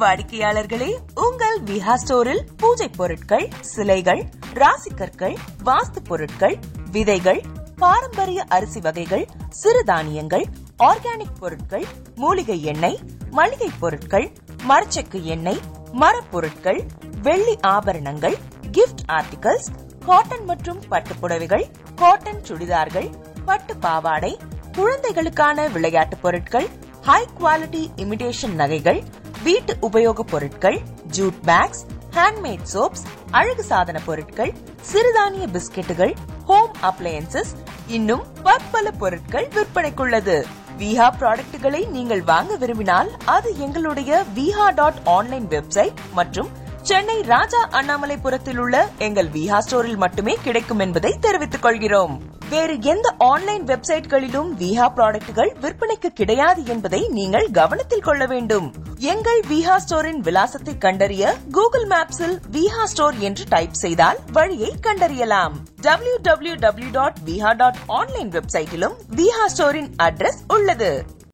வாடிக்கையாளர்களே, உங்கள் விஹா ஸ்டோரில் பூஜை பொருட்கள், சிலைகள், ராசிக்கற்கள், வாஸ்து பொருட்கள், விதைகள், பாரம்பரிய அரிசி வகைகள், சிறுதானியங்கள், ஆர்கானிக் பொருட்கள், மூலிகை எண்ணெய், மளிகை பொருட்கள், மரச்செக்கு எண்ணெய், மரப்பொருட்கள், வெள்ளி ஆபரணங்கள், கிஃப்ட் ஆர்டிகல்ஸ், காட்டன் மற்றும் பட்டு புடவைகள், காட்டன் சுடிதார்கள், பட்டு பாவாடை, குழந்தைகளுக்கான விளையாட்டு பொருட்கள், ஹை குவாலிட்டி இமிடேஷன் நகைகள், வீட்டு உபயோக பொருட்கள், ஜூட் பேக்ஸ், ஹேண்ட்மேட் சோப்ஸ், அழகு சாதன பொருட்கள், சிறுதானிய பிஸ்கெட்டுகள், ஹோம் அப்ளையன்சஸ், இன்னும் பற்பல பொருட்கள் விற்பனைக்குள்ளது. விஹா ப்ராடக்ட்களை நீங்கள் வாங்க விரும்பினால் அது எங்களுடைய viha.online வெப்சைட் மற்றும் சென்னை ராஜா அண்ணாமலைபுரத்தில் உள்ள எங்கள் விஹா ஸ்டோரில் மட்டுமே கிடைக்கும் என்பதை தெரிவித்துக் கொள்கிறோம். வேறு எந்த ஆன்லைன் வெப்சைட்களிலும் விஹா ப்ராடக்ட்கள் விற்பனைக்கு கிடையாது என்பதை நீங்கள் கவனத்தில் கொள்ள வேண்டும். எங்கள் விஹா ஸ்டோரின் விலாசத்தை கண்டறிய கூகுள் மேப்ஸில் விஹா ஸ்டோர் என்று டைப் செய்தால் வழியை கண்டறியலாம். www.viha.online வெப்சைட்டிலும் விஹா ஸ்டோரின் அட்ரஸ் உள்ளது.